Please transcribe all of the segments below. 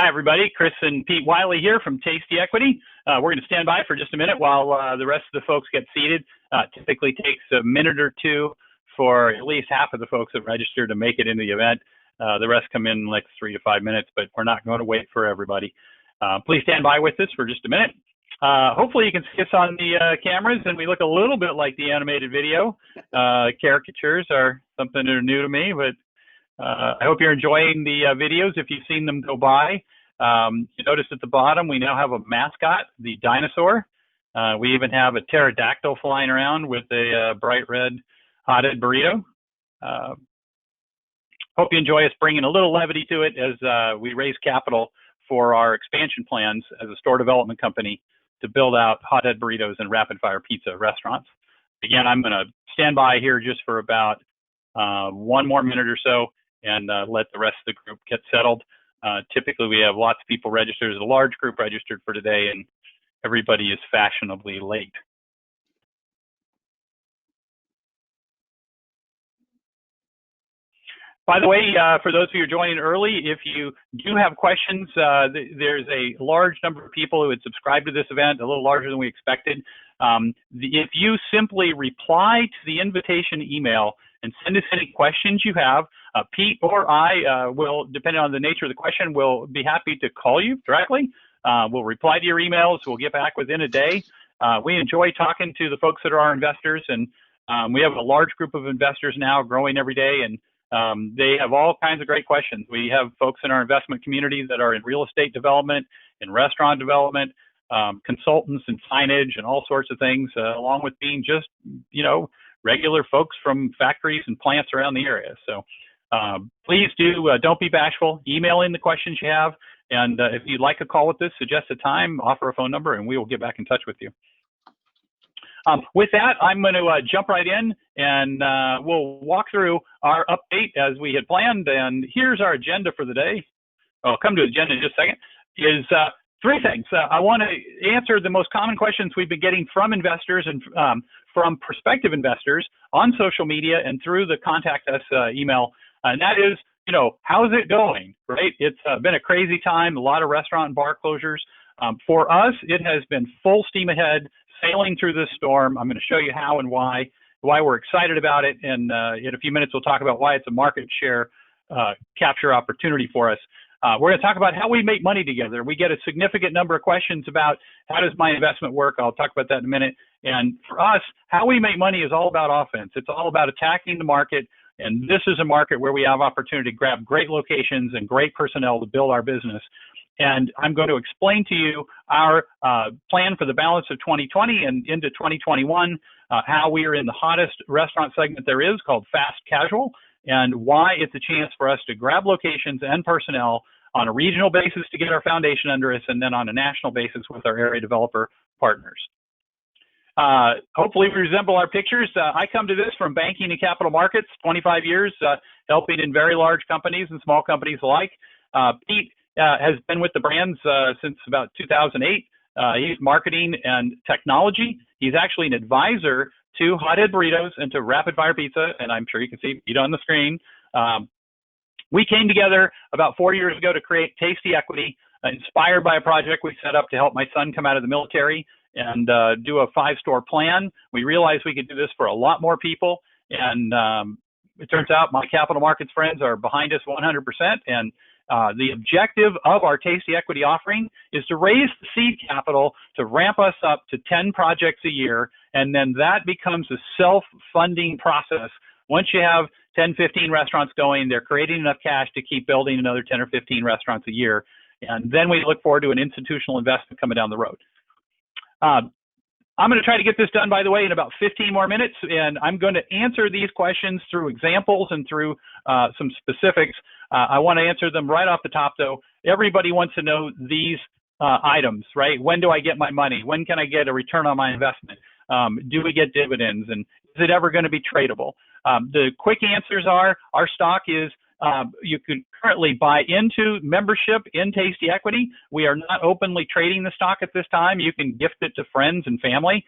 Hi, everybody. Chris and Pete Wiley here from Tasty Equity. We're going to stand by for just a minute while the rest of the folks get seated. Typically takes a minute or two for at least half of the folks that register to make it into the event. The rest come in like 3 to 5 minutes, but we're not going to wait for everybody. Please stand by with us for just a minute. Hopefully you can see us on the cameras and we look a little bit like the animated video. Caricatures are something that are new to me, but I hope you're enjoying the videos if you've seen them go by. You notice at the bottom we now have a mascot, the dinosaur. We even have a pterodactyl flying around with a bright red hot-head burrito. Hope you enjoy us bringing a little levity to it as we raise capital for our expansion plans as a store development company to build out hot-head burritos and rapid-fire pizza restaurants. Again, I'm going to stand by here just for about 1 more minute or so and let the rest of the group get settled. Typically, we have lots of people registered. There's a large group registered for today, and everybody is fashionably late. By the way, for those of you who are joining early, if you do have questions, there's a large number of people who had subscribed to this event, a little larger than we expected. If you simply reply to the invitation email and send us any questions you have, Pete or I will, depending on the nature of the question, will be happy to call you directly. We'll reply to your emails. We'll get back within a day. We enjoy talking to the folks that are our investors, and we have a large group of investors now growing every day, and they have all kinds of great questions. We have folks in our investment community that are in real estate development, in restaurant development, consultants and signage and all sorts of things, along with being just, regular folks from factories and plants around the area. So please don't be bashful. Email in the questions you have. And if you'd like a call with us, suggest a time, offer a phone number, and we will get back in touch with you. With that, I'm going to jump right in, and we'll walk through our update as we had planned. And here's our agenda for the day. I'll come to the agenda in just a second. Is 3 things. I want to answer the most common questions we've been getting from investors and from prospective investors on social media and through the contact us email. And that is, how's it going, right? It's been a crazy time, a lot of restaurant and bar closures. For us, it has been full steam ahead, sailing through this storm. I'm going to show you how and why we're excited about it. And in a few minutes, we'll talk about why it's a market share capture opportunity for us. We're going to talk about how we make money together. We get a significant number of questions about how does my investment work. I'll talk about that in a minute. And for us, how we make money is all about offense. It's all about attacking the market. And this is a market where we have opportunity to grab great locations and great personnel to build our business. And I'm going to explain to you our plan for the balance of 2020 and into 2021, how we are in the hottest restaurant segment there is, called fast casual, and why it's a chance for us to grab locations and personnel on a regional basis to get our foundation under us, and then on a national basis with our area developer partners. Hopefully we resemble our pictures. I come to this from banking and capital markets, 25 years, helping in very large companies and small companies alike. Pete has been with the brands since about 2008. He's marketing and technology. He's actually an advisor to Hot-Head Burritos and to Rapid Fire Pizza, and I'm sure you can see Pete on the screen. We came together about 4 years ago to create Tasty Equity, inspired by a project we set up to help my son come out of the military and do a 5-store plan. We realized we could do this for a lot more people, and it turns out my capital markets friends are behind us 100%, and the objective of our Tasty Equity offering is to raise the seed capital to ramp us up to 10 projects a year, and then that becomes a self-funding process. Once you have 10, 15 restaurants going, they're creating enough cash to keep building another 10 or 15 restaurants a year, and then we look forward to an institutional investment coming down the road. I'm going to try to get this done, by the way, in about 15 more minutes, and I'm going to answer these questions through examples and through some specifics. I want to answer them right off the top, though. Everybody wants to know these items, right? When do I get my money? When can I get a return on my investment? Do we get dividends? And is it ever going to be tradable? The quick answers are our stock is You could currently buy into membership in Tasty Equity. We are not openly trading the stock at this time. You can gift it to friends and family,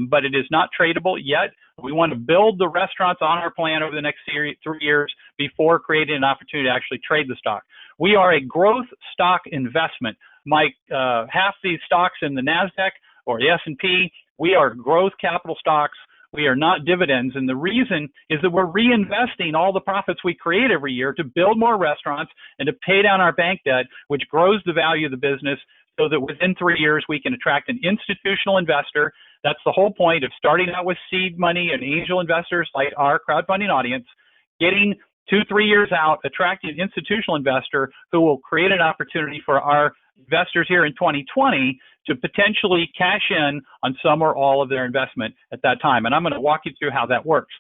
but it is not tradable yet. We want to build the restaurants on our plan over the next 3 years before creating an opportunity to actually trade the stock. We are a growth stock investment. Mike, half these stocks in the NASDAQ or the S&P, we are growth capital stocks. We are not dividends. And the reason is that we're reinvesting all the profits we create every year to build more restaurants and to pay down our bank debt, which grows the value of the business so that within 3 years we can attract an institutional investor. That's the whole point of starting out with seed money and angel investors like our crowdfunding audience, getting 2-3 years out, attracting an institutional investor who will create an opportunity for our investors here in 2020 to potentially cash in on some or all of their investment at that time. And I'm going to walk you through how that works.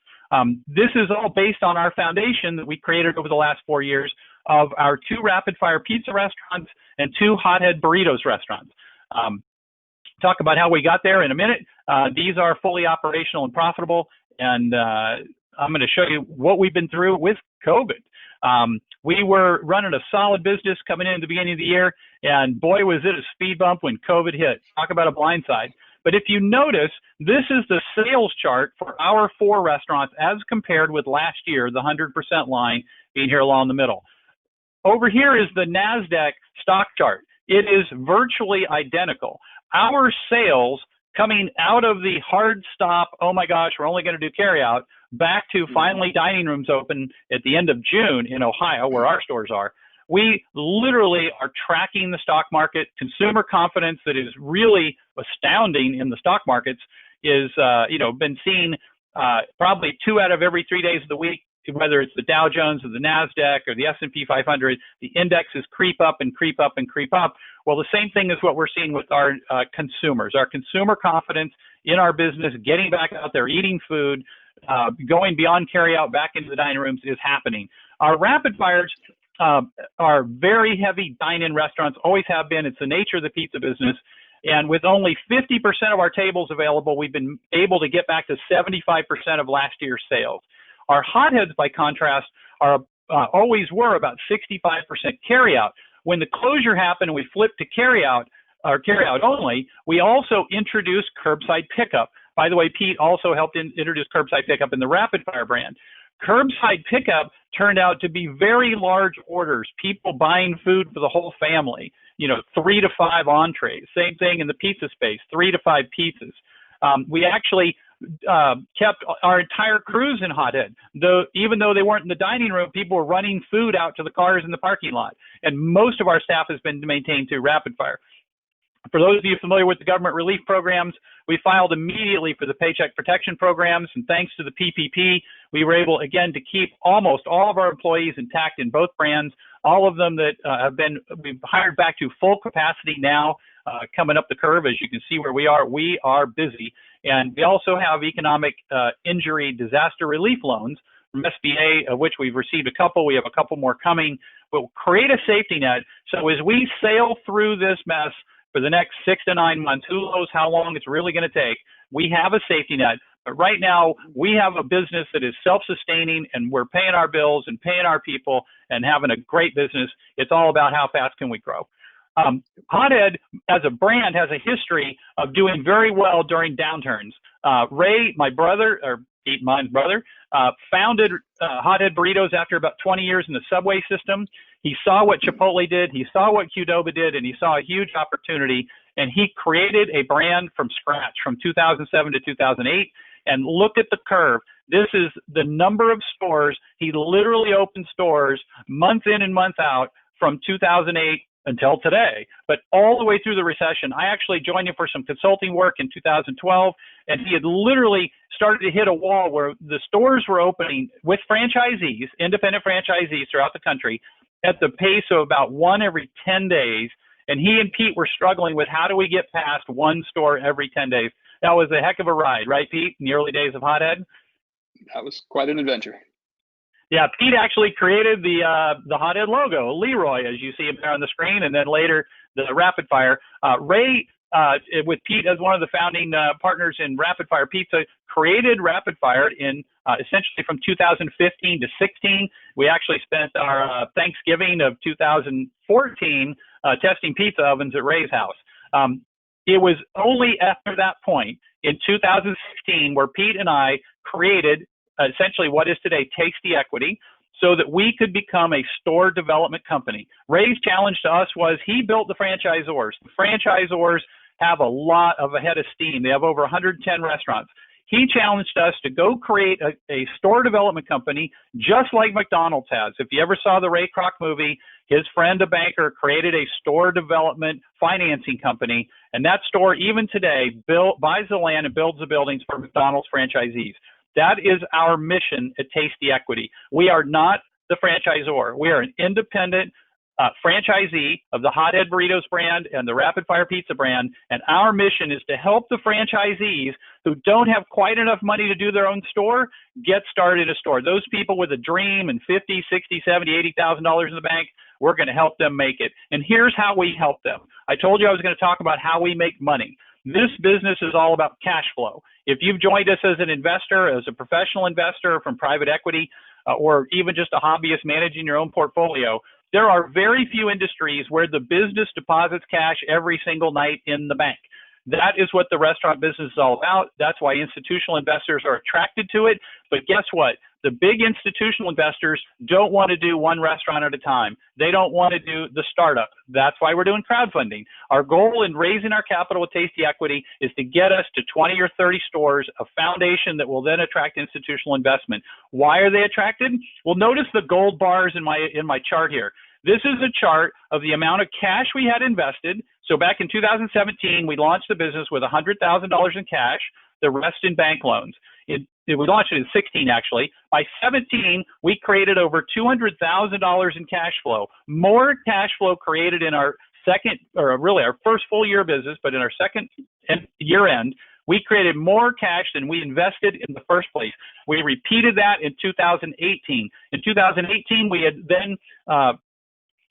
This is all based on our foundation that we created over the last 4 years of our 2 rapid fire pizza restaurants and 2 Hothead Burritos restaurants. Talk about how we got there in a minute. These are fully operational and profitable, and I'm going to show you what we've been through with COVID. We were running a solid business coming in at the beginning of the year, and boy, was it a speed bump when COVID hit. Talk about a blindside. But if you notice, this is the sales chart for our 4 restaurants as compared with last year, the 100% line being here along the middle. Over here is the NASDAQ stock chart. It is virtually identical. Our sales coming out of the hard stop, oh my gosh, we're only going to do carryout, back to finally dining rooms open at the end of June in Ohio, where our stores are. We literally are tracking the stock market. Consumer confidence that is really astounding in the stock markets is, been seen probably 2 out of every 3 days of the week, whether it's the Dow Jones or the NASDAQ or the S&P 500, the indexes creep up and creep up and creep up. Well, the same thing is what we're seeing with our consumers. Our consumer confidence in our business, getting back out there, eating food, going beyond carryout back into the dining rooms is happening. Our rapid fires are very heavy dine-in restaurants, always have been. It's the nature of the pizza business. And with only 50% of our tables available, we've been able to get back to 75% of last year's sales. Our hotheads, by contrast, are always were about 65% carryout. When the closure happened and we flipped to carryout, or carryout only, we also introduced curbside pickup. By the way, Pete also helped introduce curbside pickup in the Rapid Fire brand. Curbside pickup turned out to be very large orders, people buying food for the whole family, 3 to 5 entrees. Same thing in the pizza space, 3 to 5 pizzas. We actually kept our entire crews in Hothead. Even though they weren't in the dining room, people were running food out to the cars in the parking lot. And most of our staff has been maintained through Rapid Fire. For those of you familiar with the government relief programs, we filed immediately for the Paycheck Protection Programs, and thanks to the PPP, we were able, again, to keep almost all of our employees intact in both brands. All of them that we've hired back to full capacity now, coming up the curve. As you can see where we are busy. And we also have economic injury disaster relief loans from SBA, of which we've received a couple. We have a couple more coming. We'll create a safety net. So as we sail through this mess for the next 6 to 9 months, who knows how long it's really going to take, we have a safety net. But right now, we have a business that is self-sustaining, and we're paying our bills and paying our people and having a great business. It's all about how fast can we grow. Hothead, as a brand, has a history of doing very well during downturns. Ray, my brother, or Pete, my brother, founded Hothead Burritos after about 20 years in the Subway system. He saw what Chipotle did, he saw what Qdoba did, and he saw a huge opportunity, and he created a brand from scratch from 2007 to 2008. And look at the curve. This is the number of stores. He literally opened stores month in and month out from 2008 until today, but all the way through the recession. I actually joined him for some consulting work in 2012, and he had literally started to hit a wall where the stores were opening with franchisees, independent franchisees throughout the country, at the pace of about 1 every 10 days. And he and Pete were struggling with how do we get past 1 store every 10 days. That was a heck of a ride, right, Pete, in the early days of Hothead? That was quite an adventure. Yeah, Pete actually created the Hothead logo, Leroy, as you see him there on the screen, and then later the Rapid Fire. Ray with Pete as one of the founding partners in Rapid Fire Pizza, created Rapid Fire in essentially from 2015 to 16. We actually spent our Thanksgiving of 2014 testing pizza ovens at Ray's house. It was only after that point in 2016 where Pete and I created essentially what is today Tasty Equity, so that we could become a store development company. Ray's challenge to us was he built the franchisors. The franchisors have a lot of a head of steam. They have over 110 restaurants. He challenged us to go create a store development company just like McDonald's has. If you ever saw the Ray Kroc movie, his friend, a banker, created a store development financing company, and that store, even today, buys the land and builds the buildings for McDonald's franchisees. That is our mission at Tasty Equity. We are not the franchisor. We are an independent franchisee of the Hothead Burritos brand and the Rapid Fire Pizza brand, and our mission is to help the franchisees who don't have quite enough money to do their own store get started a store. Those people with a dream and $50,000, $60,000, $70,000, $80,000 in the bank, we're going to help them make it. And here's how we help them. I told you I was going to talk about how we make money. This business is all about cash flow. If you've joined us as an investor, as a professional investor from private equity, or even just a hobbyist managing your own portfolio, there are very few industries where the business deposits cash every single night in the bank. That is what the restaurant business is all about. That's why institutional investors are attracted to it. But guess what? The big institutional investors don't want to do one restaurant at a time. They don't want to do the startup. That's why we're doing crowdfunding. Our goal in raising our capital with Tasty Equity is to get us to 20 or 30 stores, a foundation that will then attract institutional investment. Why are they attracted? Well, notice the gold bars in my chart here. This is a chart of the amount of cash we had invested. So back in 2017, we launched the business with $100,000 in cash, the rest in bank loans. We launched it in 16, actually. By 17, we created over $200,000 in cash flow. More cash flow created in our second, or really our first full year of business, but in our second year end, we created more cash than we invested in the first place. We repeated that in 2018. In 2018, we had then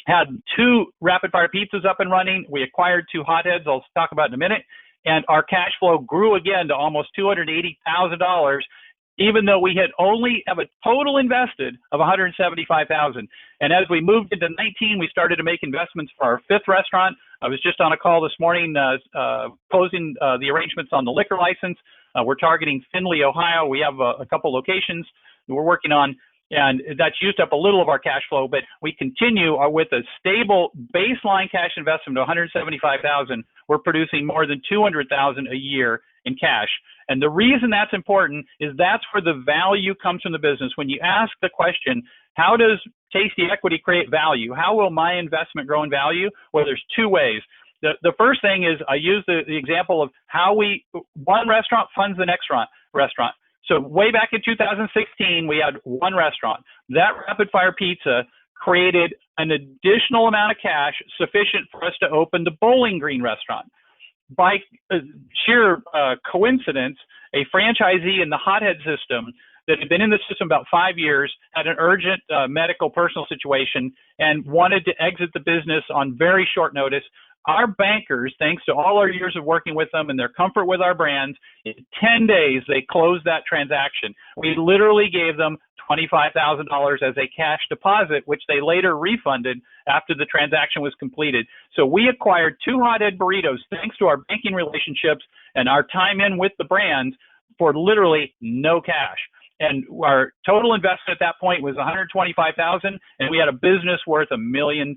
had 2 Rapid Fire Pizzas up and running. We acquired 2 Hotheads, I'll talk about in a minute. And our cash flow grew again to almost $280,000, even though we had only have a total invested of $175,000. And as we moved into 19, we started to make investments for our 5th restaurant. I was just on a call this morning closing the arrangements on the liquor license. We're targeting Findlay, Ohio. We have a couple locations that we're working on, and that's used up a little of our cash flow, but we continue with a stable baseline cash investment of $175,000. We're producing more than $200,000 a year in cash. And the reason that's important is that's where the value comes from the business. When you ask the question, how does Tasty Equity create value? How will my investment grow in value? Well, there's 2 ways. The first thing is I use the example of how one restaurant funds the next restaurant. So way back in 2016, we had 1 restaurant. That Rapid Fire Pizza created an additional amount of cash sufficient for us to open the Bowling Green restaurant. By sheer coincidence, a franchisee in the Hothead system that had been in the system about 5 years had an urgent medical personal situation and wanted to exit the business on very short notice. Our bankers, thanks to all our years of working with them and their comfort with our brands, in 10 days, they closed that transaction. We literally gave them $25,000 as a cash deposit, which they later refunded after the transaction was completed. So we acquired 2 Hothead Burritos thanks to our banking relationships and our time in with the brands for literally no cash. And our total investment at that point was $125,000, and we had a business worth $1.3 million.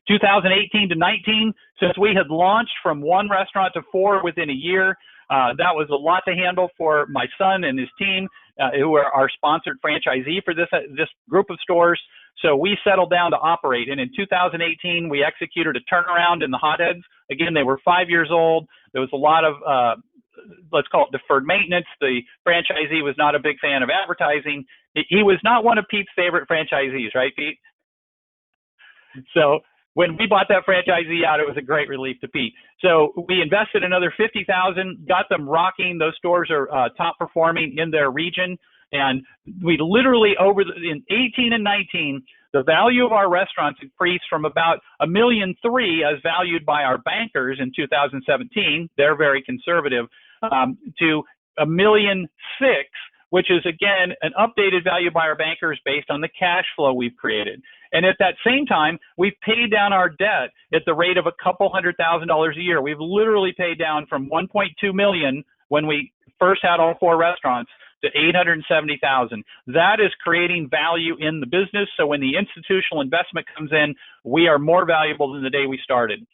2018 to 19, since we had launched from 1 restaurant to 4 within a year, that was a lot to handle for my son and his team, who are our sponsored franchisee for this group of stores. So we settled down to operate. And in 2018, we executed a turnaround in the Hotheads. Again, they were 5 years old. There was a lot of, let's call it deferred maintenance. The franchisee was not a big fan of advertising. He was not one of Pete's favorite franchisees, right, Pete? So when we bought that franchisee out, it was a great relief to Pete. So we invested another $50,000, got them rocking. Those stores are top performing in their region. And we literally in 18 and 19, the value of our restaurants increased from about $1.3 million as valued by our bankers in 2017, they're very conservative, to $1.6 million, which is, again, an updated value by our bankers based on the cash flow we've created. And at that same time, we've paid down our debt at the rate of a couple $100,000 a year. We've literally paid down from $1.2 million when we first had all 4 restaurants to $870,000. That is creating value in the business. So when the institutional investment comes in, we are more valuable than the day we started.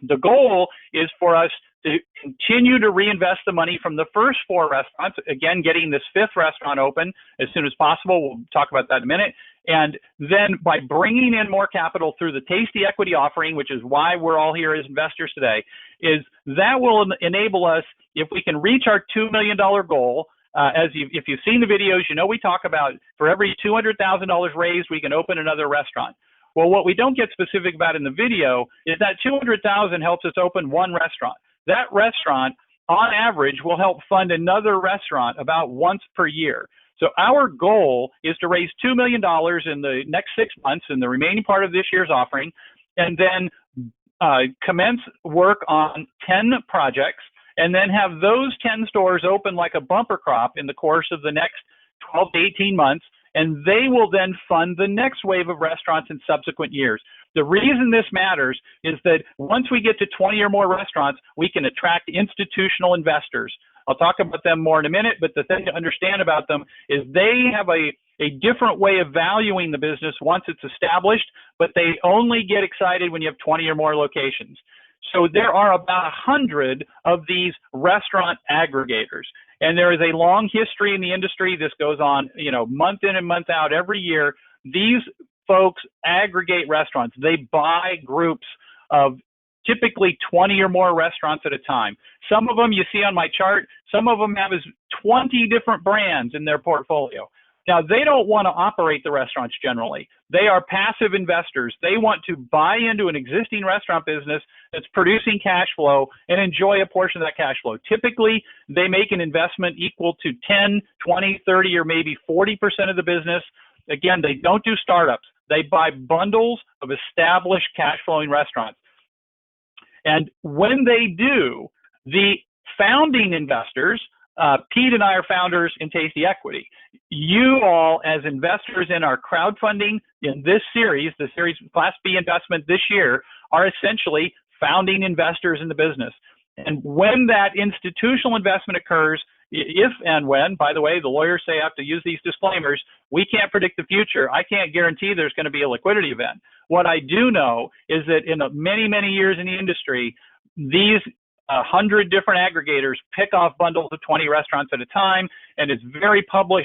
The goal is for us to continue to reinvest the money from the first 4 restaurants, again, getting this 5th restaurant open as soon as possible. We'll talk about that in a minute. And then by bringing in more capital through the Tasty equity offering, which is why we're all here as investors today, is that will enable us, if we can reach our $2 million goal, if you've seen the videos, you know we talk about for every $200,000 raised, we can open another restaurant. Well, what we don't get specific about in the video is that $200,000 helps us open 1 restaurant. That restaurant, on average, will help fund another restaurant about once per year. So our goal is to raise $2 million in the next 6 months in the remaining part of this year's offering, and then commence work on 10 projects, and then have those 10 stores open like a bumper crop in the course of the next 12 to 18 months, and they will then fund the next wave of restaurants in subsequent years. The reason this matters is that once we get to 20 or more restaurants, we can attract institutional investors. I'll talk about them more in a minute, but the thing to understand about them is they have a different way of valuing the business once it's established, but they only get excited when you have 20 or more locations. So there are about 100 of these restaurant aggregators, and there is a long history in the industry. This goes on, month in and month out every year. These folks aggregate restaurants. They buy groups of typically 20 or more restaurants at a time. Some of them you see on my chart, some of them have 20 different brands in their portfolio. Now, they don't want to operate the restaurants generally. They are passive investors. They want to buy into an existing restaurant business that's producing cash flow and enjoy a portion of that cash flow. Typically, they make an investment equal to 10, 20, 30, or maybe 40% of the business. Again, they don't do startups. They buy bundles of established cash flowing restaurants. And when they do, the founding investors, Pete and I are founders in Tasty Equity. You all, as investors in our crowdfunding in this series, the series Class B investment this year, are essentially founding investors in the business. And when that institutional investment occurs, if and when, by the way, the lawyers say I have to use these disclaimers, we can't predict the future. I can't guarantee there's going to be a liquidity event. What I do know is that in the many, many years in the industry, these 100 different aggregators pick off bundles of 20 restaurants at a time, and it's very public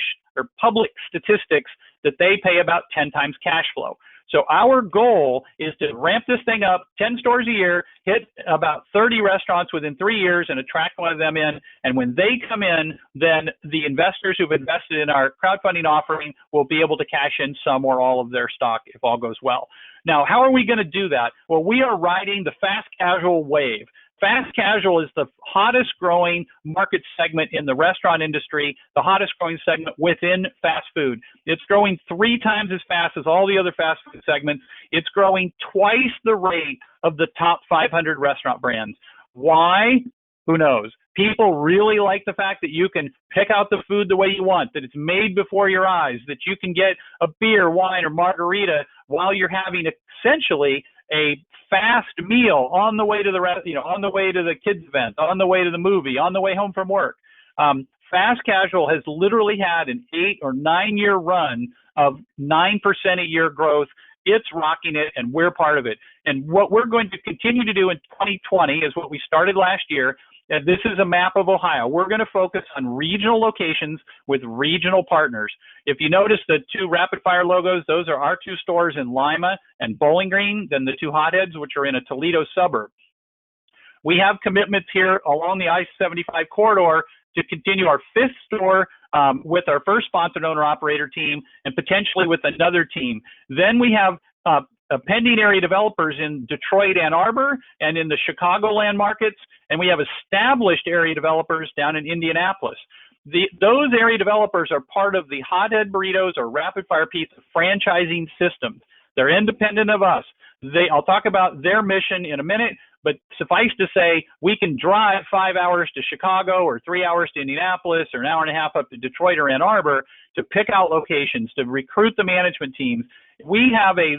statistics that they pay about 10 times cash flow. So our goal is to ramp this thing up 10 stores a year, hit about 30 restaurants within 3 years, and attract one of them in. And when they come in, then the investors who've invested in our crowdfunding offering will be able to cash in some or all of their stock if all goes well. Now, how are we going to do that? Well, we are riding the fast casual wave. Fast casual is the hottest growing market segment in the restaurant industry, the hottest growing segment within fast food. It's growing 3 times as fast as all the other fast food segments. It's growing twice the rate of the top 500 restaurant brands. Why? Who knows? People really like the fact that you can pick out the food the way you want, that it's made before your eyes, that you can get a beer, wine, or margarita while you're having essentially a fast meal on the way to on the way to the kids event, on the way to the movie, on the way home from work. Fast casual has literally had an 8 or 9 year run of 9% a year growth. It's rocking it, and we're part of it. And what we're going to continue to do in 2020 is what we started last year. And this is a map of Ohio. We're going to focus on regional locations with regional partners. If you notice the 2 rapid fire logos, those are our 2 stores in Lima and Bowling Green, then the 2 hotheads, which are in a Toledo suburb. We have commitments here along the I-75 corridor to continue our 5th store with our first sponsored owner-operator team and potentially with another team. Then we have pending area developers in Detroit, Ann Arbor, and in the Chicagoland markets, and we have established area developers down in Indianapolis. Those area developers are part of the Hothead Burritos or Rapid Fire Pizza franchising systems. They're independent of us. I'll talk about their mission in a minute, but suffice to say, we can drive 5 hours to Chicago or 3 hours to Indianapolis or an hour and a half up to Detroit or Ann Arbor to pick out locations, to recruit the management teams. We have a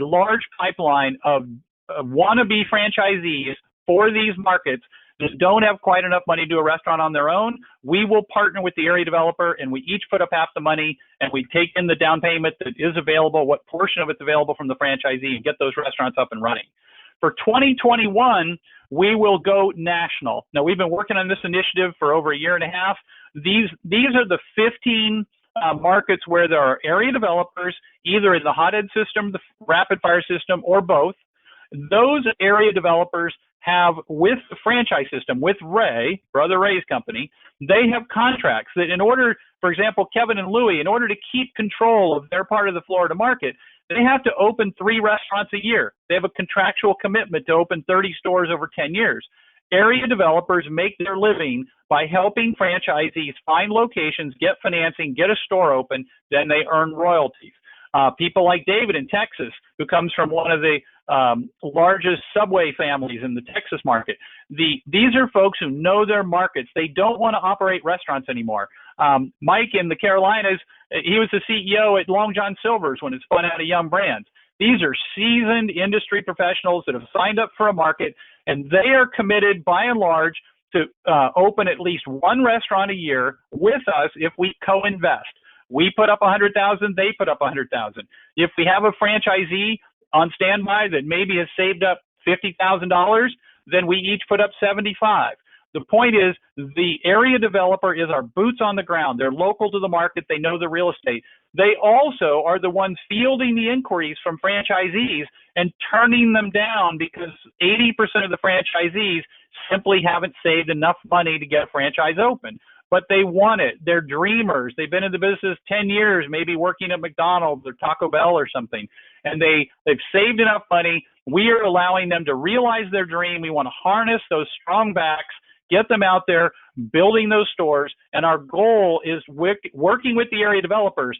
large pipeline of wannabe franchisees for these markets that don't have quite enough money to do a restaurant on their own. We will partner with the area developer, and we each put up half the money, and we take in the down payment that is available, what portion of it's available from the franchisee, and get those restaurants up and running. For 2021, we will go national. Now, we've been working on this initiative for over a year and a half. These are the 15 markets where there are area developers, either in the Hothead system, the Rapid Fire system, or both. Those area developers have, with the franchise system, with Ray, Brother Ray's company, they have contracts that in order, for example, Kevin and Louie, in order to keep control of their part of the Florida market, they have to open 3 restaurants a year. They have a contractual commitment to open 30 stores over 10 years. Area developers make their living by helping franchisees find locations, get financing, get a store open, then they earn royalties. People like David in Texas, who comes from one of the largest Subway families in the Texas market. These are folks who know their markets. They don't want to operate restaurants anymore. Mike in the Carolinas, he was the CEO at Long John Silver's when it spun out of Yum Brands. These are seasoned industry professionals that have signed up for a market, and they are committed by and large to open at least 1 restaurant a year with us if we co-invest. We put up $100,000, they put up $100,000. If we have a franchisee on standby that maybe has saved up $50,000, then we each put up $75,000. The point is, the area developer is our boots on the ground. They're local to the market. They know the real estate. They also are the ones fielding the inquiries from franchisees and turning them down because 80% of the franchisees simply haven't saved enough money to get a franchise open. But they want it. They're dreamers. They've been in the business 10 years, maybe working at McDonald's or Taco Bell or something, and they've saved enough money. We are allowing them to realize their dream. We want to harness those strong backs, get them out there, building those stores, and our goal is working with the area developers.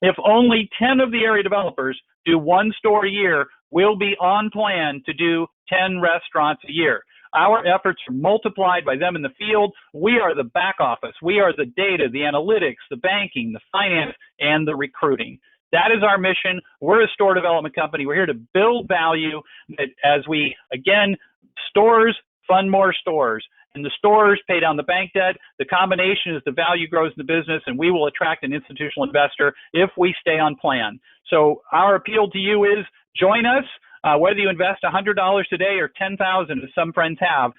If only 10 of the area developers do 1 store a year, we'll be on plan to do 10 restaurants a year. Our efforts are multiplied by them in the field. We are the back office. We are the data, the analytics, the banking, the finance, and the recruiting. That is our mission. We're a store development company. We're here to build value as we, again, stores fund more stores. And the stores pay down the bank debt. The combination is the value grows in the business, and we will attract an institutional investor if we stay on plan. So our appeal to you is join us. Whether you invest $100 today or $10,000, as some friends have,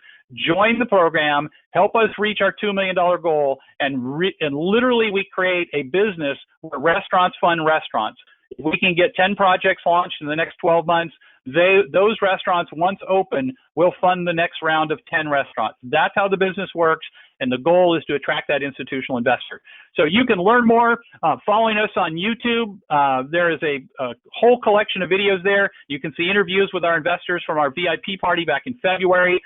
join the program, help us reach our $2 million goal, and literally we create a business where restaurants fund restaurants. If we can get 10 projects launched in the next 12 months, those restaurants, once open, will fund the next round of 10 restaurants. That's how the business works, and the goal is to attract that institutional investor. So you can learn more following us on YouTube. There is a whole collection of videos there. You can see interviews with our investors from our VIP party back in February.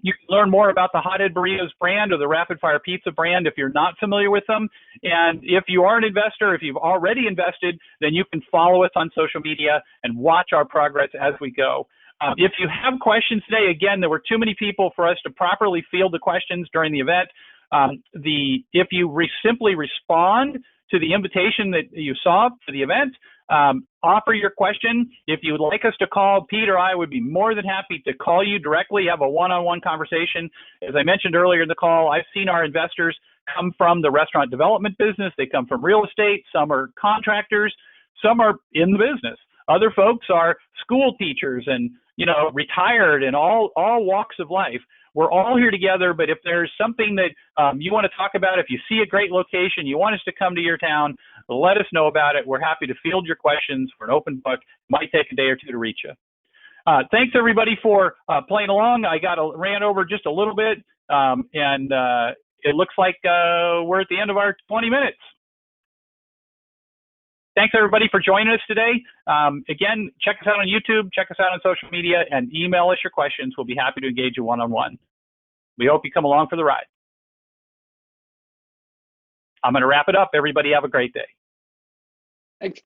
You can learn more about the Hothead Burritos brand or the Rapid Fire Pizza brand if you're not familiar with them. And if you are an investor, if you've already invested, then you can follow us on social media and watch our progress as we go. If you have questions today, again, there were too many people for us to properly field the questions during the event. If you simply respond to the invitation that you saw for the event, offer your question. If you would like us to call, Pete or I would be more than happy to call you directly, have a one-on-one conversation. As I mentioned earlier in the call, I've seen our investors come from the restaurant development business. They come from real estate. Some are contractors. Some are in the business. Other folks are school teachers and, retired in all walks of life. We're all here together, but if there's something that you want to talk about, if you see a great location, you want us to come to your town, let us know about it. We're happy to field your questions for an open book. Might take a day or two to reach you. Thanks, everybody, for playing along. I ran over just a little bit, and it looks like we're at the end of our 20 minutes. Thanks, everybody, for joining us today. Again, check us out on YouTube, check us out on social media, and email us your questions. We'll be happy to engage you one-on-one. We hope you come along for the ride. I'm going to wrap it up. Everybody have a great day. Thanks.